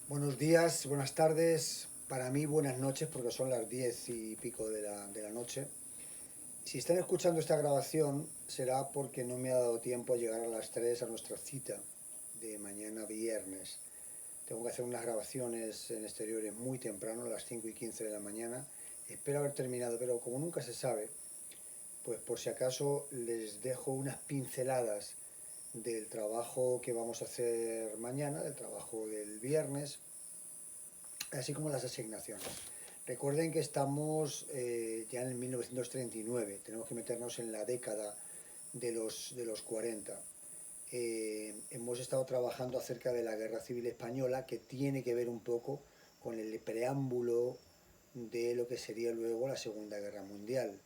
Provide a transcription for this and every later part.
Buenos días, buenas tardes, para mí buenas noches porque son las 10 y pico de la noche. Si están escuchando esta grabación será porque no me ha dado tiempo a llegar a las 3 a nuestra cita de mañana viernes. Tengo que hacer unas grabaciones en exteriores muy temprano, a las 5:15 de la mañana. Espero haber terminado, pero como nunca se sabe, pues por si acaso les dejo unas pinceladas del trabajo que vamos a hacer mañana, del trabajo del viernes, así como las asignaciones. Recuerden que estamos ya en el 1939, tenemos que meternos en la década de los 40. Hemos estado trabajando acerca de la Guerra Civil Española, que tiene que ver un poco con el preámbulo de lo que sería luego la Segunda Guerra Mundial.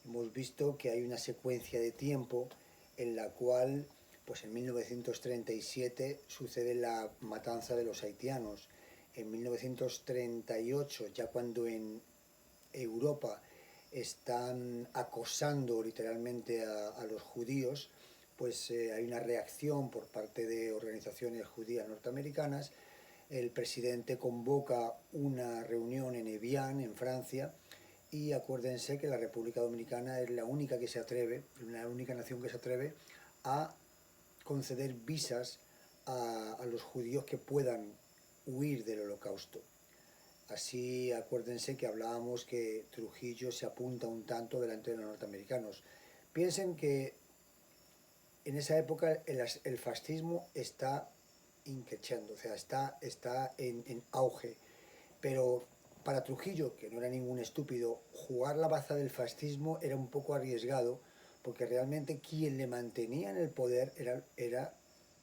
Hemos visto que hay una secuencia de tiempo en la cual, pues en 1937 sucede la matanza de los haitianos. En 1938, ya cuando en Europa están acosando literalmente a los judíos, pues hay una reacción por parte de organizaciones judías norteamericanas. El presidente convoca una reunión en Evian, en Francia, y acuérdense que la República Dominicana es la única que se atreve, la única nación que se atreve a conceder visas a los judíos que puedan huir del holocausto. Así acuérdense que hablábamos que Trujillo se apunta un tanto delante de los norteamericanos. Piensen que en esa época el fascismo está increciendo, o sea, está en auge. Pero para Trujillo, que no era ningún estúpido, jugar la baza del fascismo era un poco arriesgado, porque realmente quien le mantenía en el poder era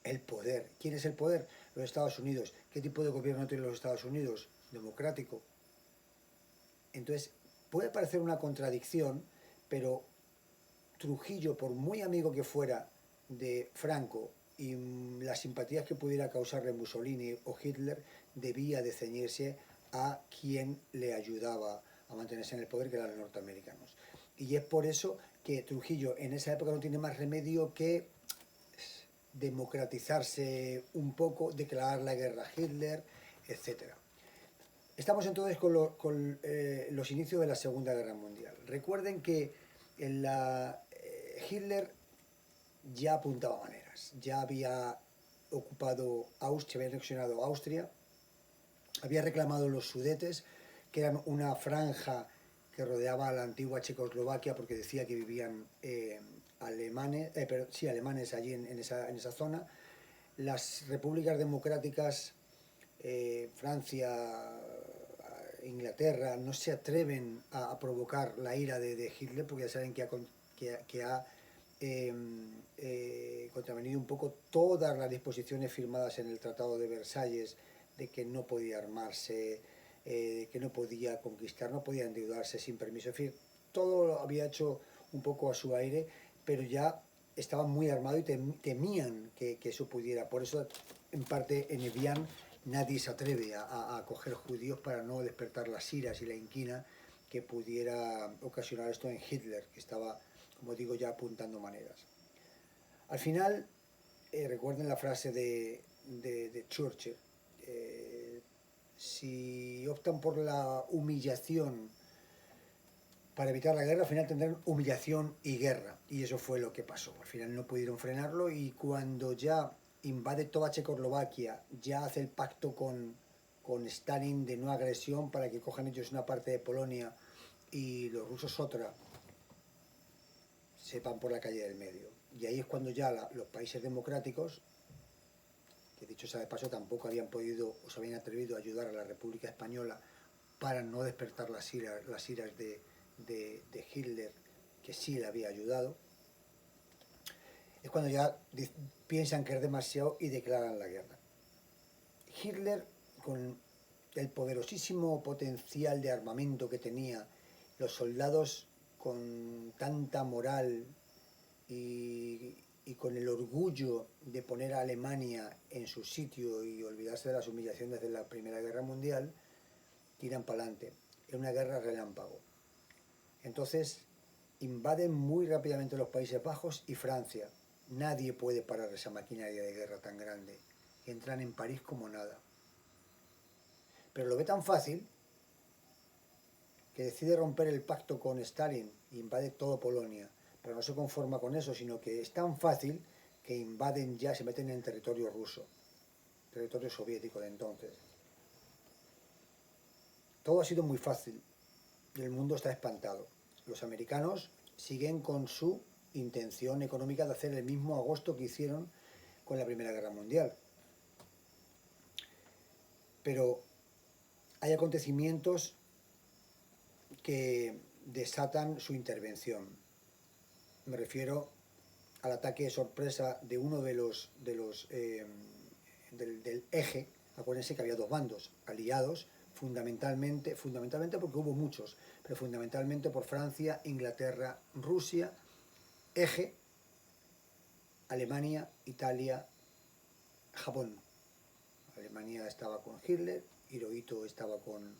el poder. ¿Quién es el poder? Los Estados Unidos. ¿Qué tipo de gobierno tienen los Estados Unidos? Democrático. Entonces, puede parecer una contradicción, pero Trujillo, por muy amigo que fuera de Franco y las simpatías que pudiera causarle Mussolini o Hitler, debía de ceñirse a quien le ayudaba a mantenerse en el poder, que eran los norteamericanos. Y es por eso que Trujillo en esa época no tiene más remedio que democratizarse un poco, declarar la guerra a Hitler, etcétera. Estamos entonces con los inicios de la Segunda Guerra Mundial. Recuerden que Hitler ya apuntaba maneras, ya había ocupado Austria, había anexionado Austria, había reclamado los Sudetes, que eran una franja que rodeaba a la antigua Checoslovaquia, porque decía que vivían alemanes allí en esa zona. Las repúblicas democráticas, Francia, Inglaterra, no se atreven a provocar la ira de Hitler, porque ya saben que ha contravenido un poco todas las disposiciones firmadas en el Tratado de Versalles, de que no podía armarse, de que no podía conquistar, no podía endeudarse sin permiso. En fin, todo lo había hecho un poco a su aire, pero ya estaban muy armados y temían que eso pudiera. Por eso, en parte, en Evian nadie se atreve a coger judíos para no despertar las iras y la inquina que pudiera ocasionar esto en Hitler, que estaba, como digo, ya apuntando maneras. Al final, recuerden la frase de Churchill, si optan por la humillación para evitar la guerra, al final tendrán humillación y guerra. Y eso fue lo que pasó. Al final no pudieron frenarlo, y cuando ya invade toda Checoslovaquia, ya hace el pacto con Stalin de no agresión para que cojan ellos una parte de Polonia y los rusos otra, sepan por la calle del medio. Y ahí es cuando ya los países democráticos, que dicho sea de paso tampoco habían podido o se habían atrevido a ayudar a la República Española para no despertar las iras de Hitler, que sí le había ayudado, es cuando ya piensan que es demasiado y declaran la guerra. Hitler, con el poderosísimo potencial de armamento que tenía, los soldados con tanta moral y con el orgullo de poner a Alemania en su sitio y olvidarse de las humillaciones de la Primera Guerra Mundial, tiran para adelante. Es una guerra relámpago. Entonces, invaden muy rápidamente los Países Bajos y Francia. Nadie puede parar esa maquinaria de guerra tan grande. Entran en París como nada. pero lo ve tan fácil que decide romper el pacto con Stalin e invade todo Polonia. Pero no se conforma con eso, sino que es tan fácil que invaden ya, se meten en territorio ruso, territorio soviético de entonces. Todo ha sido muy fácil y el mundo está espantado. Los americanos siguen con su intención económica de hacer el mismo agosto que hicieron con la Primera Guerra Mundial. Pero hay acontecimientos que desatan su intervención. Me refiero al ataque sorpresa de uno del eje. Acuérdense que había dos bandos aliados, fundamentalmente porque hubo muchos, pero fundamentalmente por Francia, Inglaterra, Rusia, eje, Alemania, Italia, Japón. Alemania estaba con Hitler, Hirohito estaba con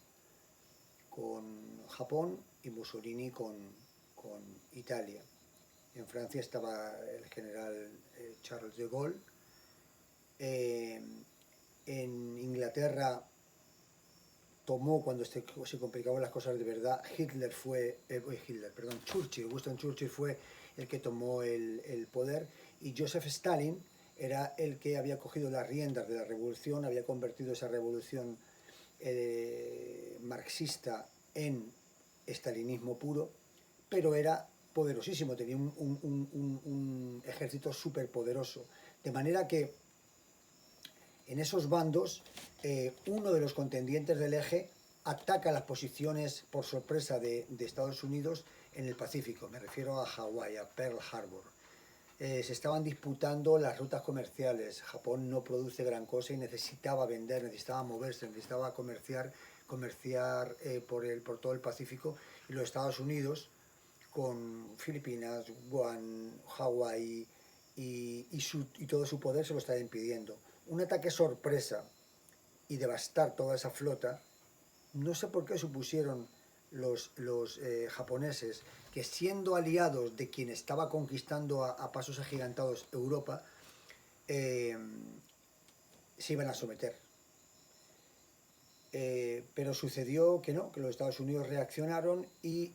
Japón y Mussolini con Italia. En Francia estaba el general Charles de Gaulle. En Inglaterra tomó, cuando se complicaban las cosas de verdad, Winston Churchill fue el que tomó el poder, y Joseph Stalin era el que había cogido las riendas de la revolución, había convertido esa revolución marxista en estalinismo puro, pero era poderosísimo, tenía un ejército súper poderoso, de manera que en esos bandos uno de los contendientes del eje ataca las posiciones por sorpresa de Estados Unidos en el Pacífico, me refiero a Hawái, a Pearl Harbor. Se estaban disputando las rutas comerciales. Japón no produce gran cosa y necesitaba vender, necesitaba moverse, necesitaba comerciar por todo el Pacífico, y los Estados Unidos, con Filipinas, Guam, Hawái y todo su poder, se lo estaba impidiendo. Un ataque sorpresa y devastar toda esa flota, no sé por qué supusieron los japoneses que, siendo aliados de quien estaba conquistando a pasos agigantados Europa, se iban a someter. Pero sucedió que no, que los Estados Unidos reaccionaron y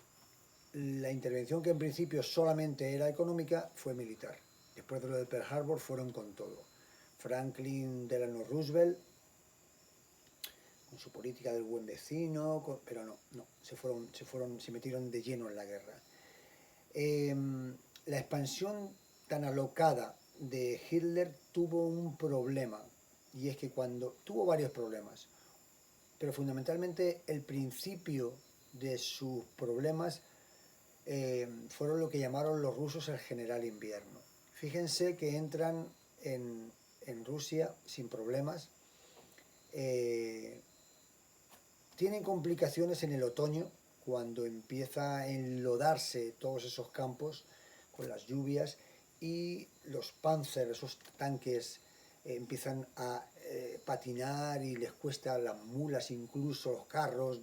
la intervención, que en principio solamente era económica, fue militar. Después de lo de Pearl Harbor fueron con todo. Franklin Delano Roosevelt, con su política del buen vecino, pero no, se metieron de lleno en la guerra. La expansión tan alocada de Hitler tuvo un problema, y es que tuvo varios problemas, pero fundamentalmente el principio de sus problemas fueron lo que llamaron los rusos el general invierno. Fíjense que entran en Rusia sin problemas, tienen complicaciones en el otoño, cuando empieza a enlodarse todos esos campos con las lluvias, y los Panzer, esos tanques, empiezan a patinar, y les cuesta, las mulas, incluso los carros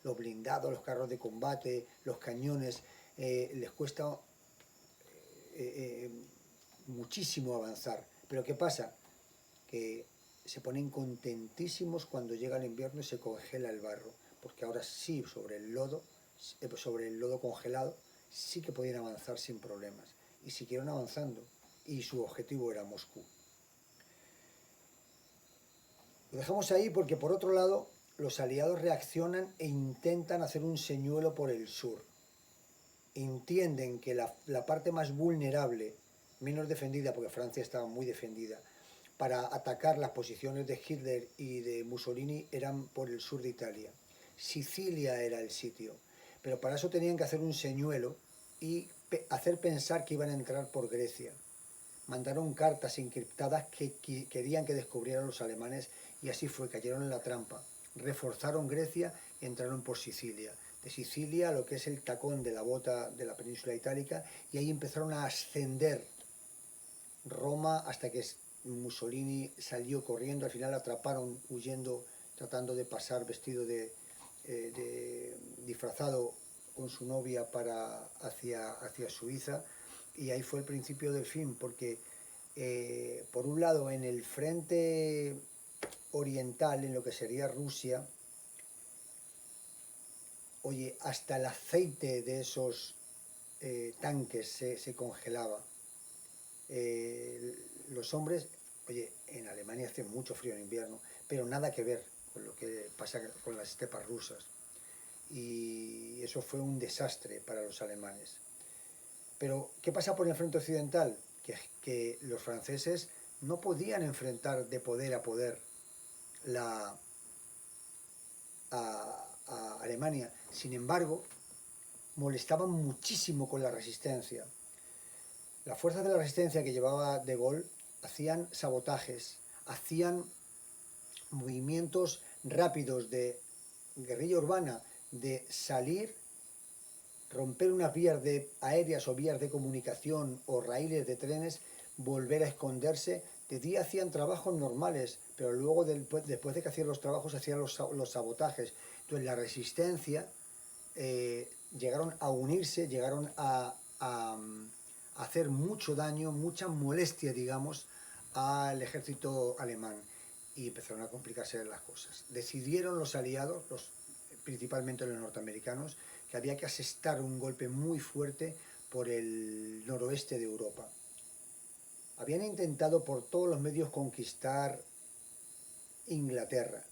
los blindados, los carros de combate, los cañones, les cuesta muchísimo avanzar. Pero ¿qué pasa? Que se ponen contentísimos cuando llega el invierno y se congela el barro, porque ahora sí, sobre el lodo congelado, sí que podían avanzar sin problemas, y siguieron avanzando, y su objetivo era Moscú. Lo dejamos ahí porque, por otro lado, los aliados reaccionan e intentan hacer un señuelo por el sur. Entienden que la parte más vulnerable, menos defendida, porque Francia estaba muy defendida, para atacar las posiciones de Hitler y de Mussolini, eran por el sur de Italia. Sicilia era el sitio, pero para eso tenían que hacer un señuelo y hacer pensar que iban a entrar por Grecia. Mandaron cartas encriptadas que querían que descubrieran los alemanes, y así fue, cayeron en la trampa. Reforzaron Grecia y entraron por Sicilia. De Sicilia, lo que es el tacón de la bota de la península itálica, y ahí empezaron a ascender Roma, hasta que Mussolini salió corriendo. Al final atraparon huyendo, tratando de pasar vestido disfrazado con su novia hacia Suiza, y ahí fue el principio del fin, porque por un lado, en el frente oriental, en lo que sería Rusia, oye, hasta el aceite de esos tanques se congelaba. Los hombres, oye, en Alemania hace mucho frío en invierno, pero nada que ver con lo que pasa con las estepas rusas. Y eso fue un desastre para los alemanes. Pero, ¿qué pasa por el frente occidental? Que los franceses no podían enfrentar de poder a poder la, a Alemania. Sin embargo, molestaban muchísimo con la resistencia. Las fuerzas de la resistencia que llevaba De Gaulle hacían sabotajes, hacían movimientos rápidos de guerrilla urbana, de salir, romper unas vías aéreas o vías de comunicación o raíles de trenes, volver a esconderse. De día hacían trabajos normales, pero luego después de que hacían los trabajos hacían los sabotajes. Entonces la resistencia llegaron a unirse, llegaron a hacer mucho daño, mucha molestia, digamos, al ejército alemán, y empezaron a complicarse las cosas. Decidieron los aliados, principalmente los norteamericanos, que había que asestar un golpe muy fuerte por el noroeste de Europa. Habían intentado por todos los medios conquistar Inglaterra.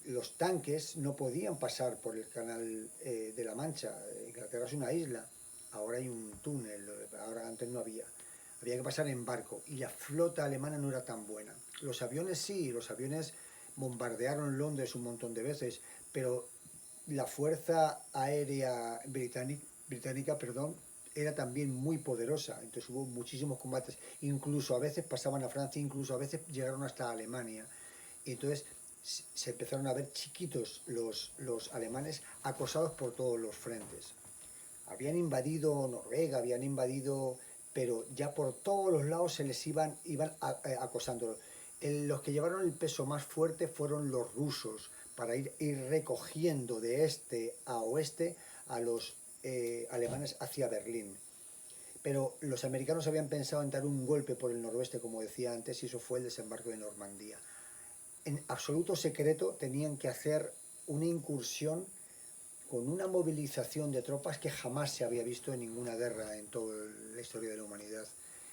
Los tanques no podían pasar por el canal de la Mancha. Inglaterra es una isla, ahora hay un túnel, ahora antes no había. Había que pasar en barco y la flota alemana no era tan buena. Los aviones sí, los aviones bombardearon Londres un montón de veces, pero la fuerza aérea británica, era también muy poderosa. Entonces hubo muchísimos combates, incluso a veces pasaban a Francia, incluso a veces llegaron hasta Alemania. Y entonces se empezaron a ver chiquitos los alemanes, acosados por todos los frentes. Habían invadido Noruega, habían invadido, pero ya por todos los lados se les iban acosando. Los que llevaron el peso más fuerte fueron los rusos, para ir recogiendo de este a oeste a los alemanes hacia Berlín. Pero los americanos habían pensado en dar un golpe por el noroeste, como decía antes, y eso fue el desembarco de Normandía. En absoluto secreto tenían que hacer una incursión con una movilización de tropas que jamás se había visto en ninguna guerra en toda la historia de la humanidad.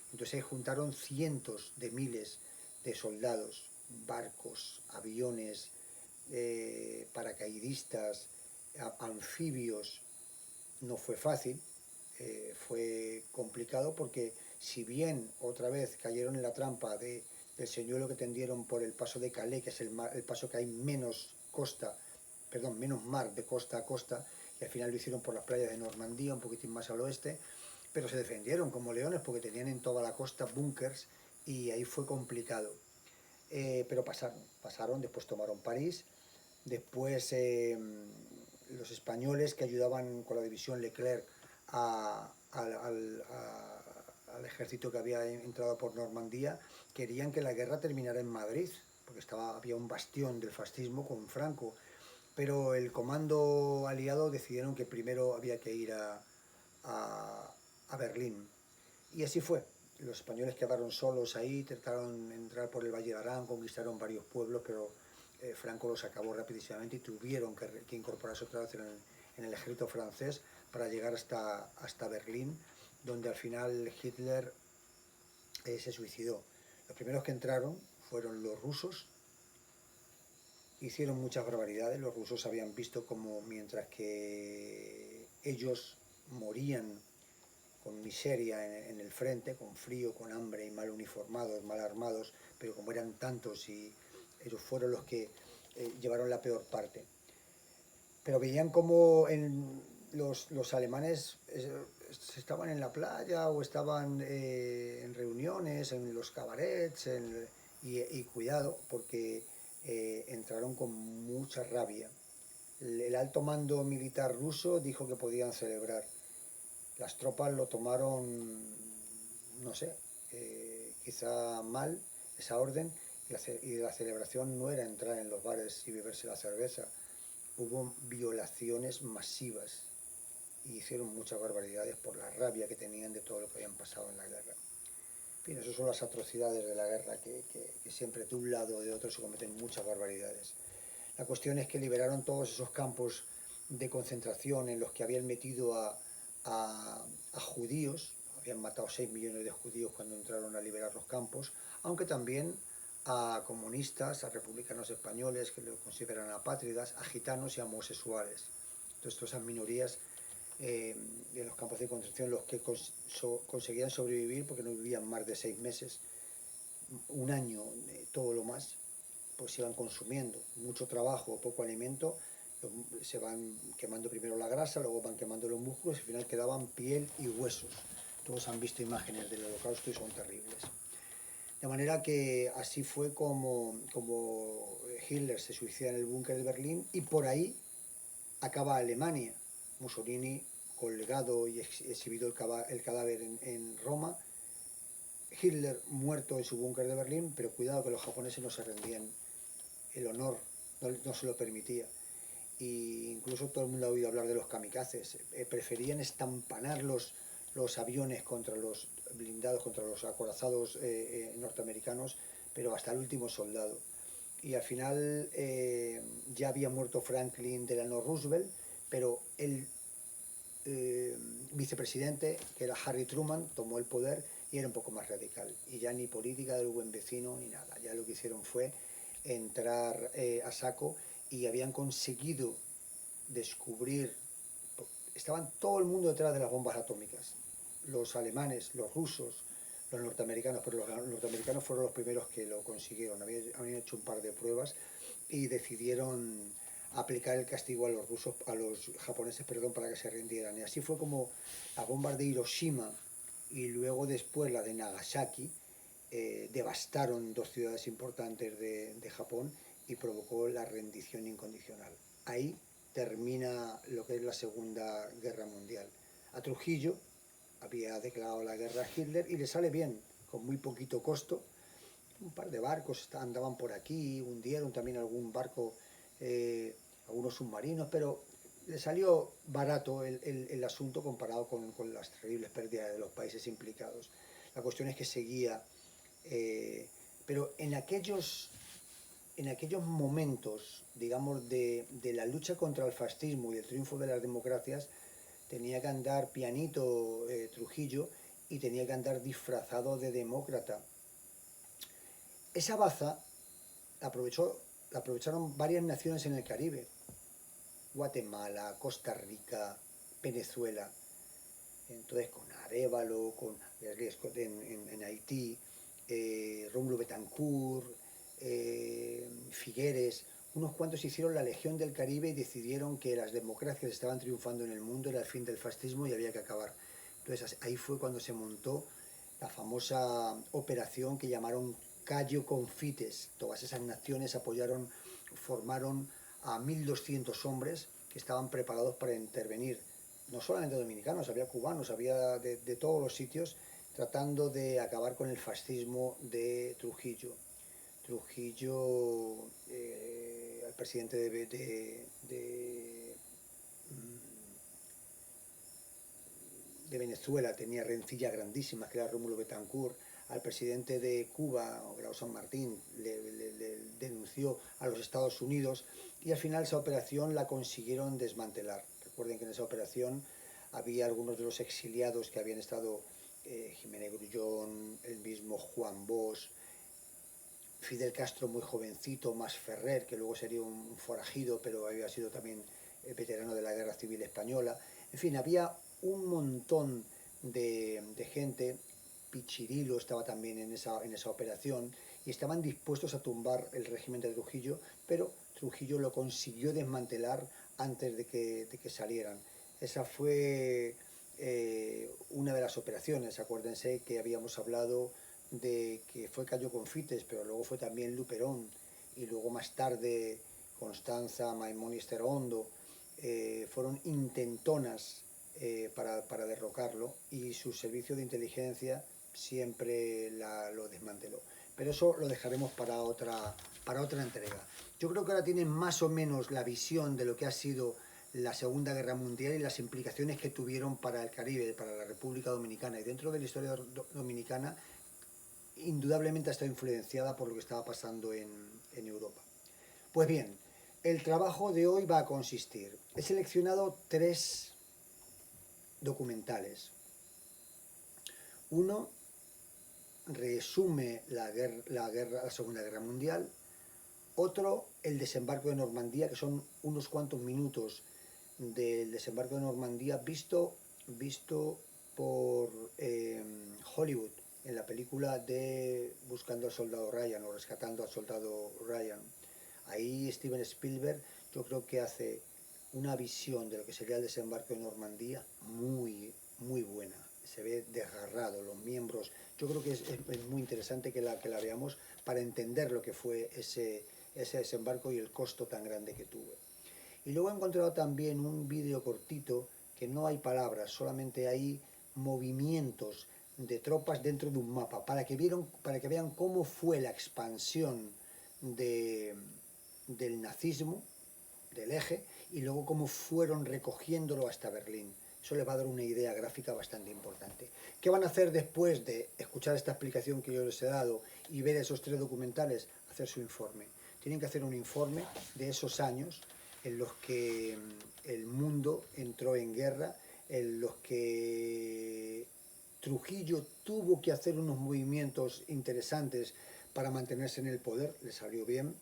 Entonces se juntaron cientos de miles de soldados, barcos, aviones, paracaidistas, anfibios. No fue fácil, fue complicado, porque si bien otra vez cayeron en la trampa del señuelo que tendieron por el paso de Calais, que es el paso que hay menos mar de costa a costa, y al final lo hicieron por las playas de Normandía, un poquitín más al oeste, pero se defendieron como leones porque tenían en toda la costa búnkers y ahí fue complicado. Pero pasaron, después tomaron París, después los españoles que ayudaban con la división Leclerc al ejército que había entrado por Normandía, querían que la guerra terminara en Madrid, porque había un bastión del fascismo con Franco, pero el comando aliado decidieron que primero había que ir a Berlín. Y así fue. Los españoles quedaron solos ahí, trataron de entrar por el Valle de Arán, conquistaron varios pueblos, pero Franco los acabó rapidísimamente y tuvieron que incorporarse otra vez en el ejército francés para llegar hasta Berlín, donde al final Hitler se suicidó. Los primeros que entraron fueron los rusos. Hicieron muchas barbaridades. Los rusos habían visto como mientras que ellos morían con miseria en el frente, con frío, con hambre y mal uniformados, mal armados, pero como eran tantos y ellos fueron los que llevaron la peor parte. Pero veían como los alemanes estaban en la playa o estaban en reuniones, en los cabarets, y cuidado, porque entraron con mucha rabia. El alto mando militar ruso dijo que podían celebrar. Las tropas lo tomaron, no sé, quizá mal esa orden, y la celebración no era entrar en los bares y beberse la cerveza. Hubo violaciones masivas y hicieron muchas barbaridades por la rabia que tenían de todo lo que habían pasado en la guerra. En fin, esas son las atrocidades de la guerra, que siempre de un lado o de otro se cometen muchas barbaridades. La cuestión es que liberaron todos esos campos de concentración en los que habían metido a judíos, habían matado 6 millones de judíos cuando entraron a liberar los campos, aunque también a comunistas, a republicanos españoles que lo consideran apátridas, a gitanos y a homosexuales. Entonces, todas esas minorías de los campos de concentración, los que conseguían sobrevivir porque no vivían más de 6 meses, un año, todo lo más, pues iban consumiendo mucho trabajo, poco alimento, se van quemando primero la grasa, luego van quemando los músculos y al final quedaban piel y huesos. Todos han visto imágenes del Holocausto y son terribles. De manera que así fue como Hitler se suicida en el búnker de Berlín y por ahí acaba Alemania. Mussolini colgado y exhibido el cadáver en Roma. Hitler muerto en su búnker de Berlín, pero cuidado que los japoneses no se rendían. El honor no se lo permitía. Y incluso todo el mundo ha oído hablar de los kamikazes. Preferían estampanar los aviones contra los blindados, contra los acorazados norteamericanos, pero hasta el último soldado. Y al final ya había muerto Franklin Delano Roosevelt, pero el vicepresidente, que era Harry Truman, tomó el poder y era un poco más radical. Y ya ni política del buen vecino ni nada. Ya lo que hicieron fue entrar a saco y habían conseguido descubrir, estaban todo el mundo detrás de las bombas atómicas, los alemanes, los rusos, los norteamericanos, pero los norteamericanos fueron los primeros que lo consiguieron, habían hecho un par de pruebas y decidieron aplicar el castigo a los rusos, a los japoneses, perdón, para que se rindieran. Y así fue como las bombas de Hiroshima y luego después la de Nagasaki devastaron dos ciudades importantes de Japón y provocó la rendición incondicional. Ahí termina lo que es la Segunda Guerra Mundial. A Trujillo había declarado la guerra a Hitler y le sale bien, con muy poquito costo. Un par de barcos andaban por aquí, hundieron también algún barco, algunos submarinos, pero le salió barato el asunto comparado con las terribles pérdidas de los países implicados. La cuestión es que seguía, pero en aquellos momentos, digamos, de la lucha contra el fascismo y el triunfo de las democracias, tenía que andar pianito Trujillo y tenía que andar disfrazado de demócrata. Esa baza la aprovecharon varias naciones en el Caribe, Guatemala, Costa Rica, Venezuela, entonces con Arévalo, en Haití, Rómulo Betancourt, Figueres, unos cuantos hicieron la Legión del Caribe y decidieron que las democracias estaban triunfando en el mundo, era el fin del fascismo y había que acabar. Entonces ahí fue cuando se montó la famosa operación que llamaron Cayo Confites. Todas esas naciones apoyaron, formaron a 1.200 hombres que estaban preparados para intervenir. No solamente dominicanos, había cubanos, había de todos los sitios, tratando de acabar con el fascismo de Trujillo. Trujillo, al presidente de Venezuela tenía rencillas grandísimas, que era Rómulo Betancourt. Al presidente de Cuba, Grau San Martín, le denunció a los Estados Unidos y al final esa operación la consiguieron desmantelar. Recuerden que en esa operación había algunos de los exiliados que habían estado, Jiménez Grullón, el mismo Juan Bosch, Fidel Castro muy jovencito, Mas Ferrer, que luego sería un forajido, pero había sido también veterano de la Guerra Civil Española. En fin, había un montón de gente. Pichirilo estaba también en esa operación y estaban dispuestos a tumbar el régimen de Trujillo, pero Trujillo lo consiguió desmantelar antes de que salieran. Esa fue una de las operaciones. Acuérdense que habíamos hablado de que fue Cayo Confites, pero luego fue también Luperón y luego más tarde Constanza, Maimón y Esterondo, fueron intentonas para derrocarlo y su servicio de inteligencia siempre lo desmanteló. Pero eso lo dejaremos para otra entrega. Yo creo que ahora tienen más o menos la visión de lo que ha sido la Segunda Guerra Mundial y las implicaciones que tuvieron para el Caribe, para la República Dominicana. Y dentro de la historia dominicana, indudablemente ha estado influenciada por lo que estaba pasando en Europa. Pues bien, el trabajo de hoy va a consistir. He seleccionado 3 documentales. Uno resume la Segunda Guerra Mundial. Otro, el desembarco de Normandía, que son unos cuantos minutos del desembarco de Normandía visto por Hollywood, en la película de Buscando al Soldado Ryan o Rescatando al Soldado Ryan. Ahí Steven Spielberg yo creo que hace una visión de lo que sería el desembarco de Normandía muy, muy buena. Se ve desgarrado, los miembros. Yo creo que es muy interesante que la veamos para entender lo que fue ese desembarco y el costo tan grande que tuvo. Y luego he encontrado también un vídeo cortito que no hay palabras, solamente hay movimientos de tropas dentro de un mapa, para que vean cómo fue la expansión del nazismo, del eje, y luego cómo fueron recogiéndolo hasta Berlín. Eso les va a dar una idea gráfica bastante importante. ¿Qué van a hacer después de escuchar esta explicación que yo les he dado y ver esos 3 documentales? Hacer su informe. Tienen que hacer un informe de esos años en los que el mundo entró en guerra, en los que Trujillo tuvo que hacer unos movimientos interesantes para mantenerse en el poder, le salió bien,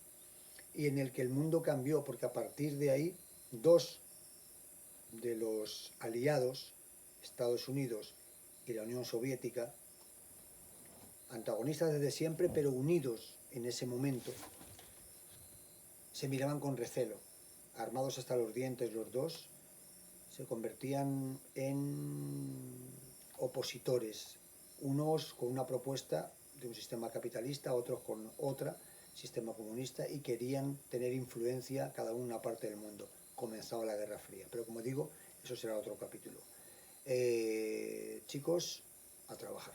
y en el que el mundo cambió, porque a partir de ahí 2 de los aliados, Estados Unidos y la Unión Soviética, antagonistas desde siempre, pero unidos en ese momento, se miraban con recelo, armados hasta los dientes los dos, se convertían en opositores, unos con una propuesta de un sistema capitalista, otros con otra, sistema comunista, y querían tener influencia cada uno en una parte del mundo. Comenzaba la Guerra Fría, pero como digo, eso será otro capítulo. Chicos, a trabajar.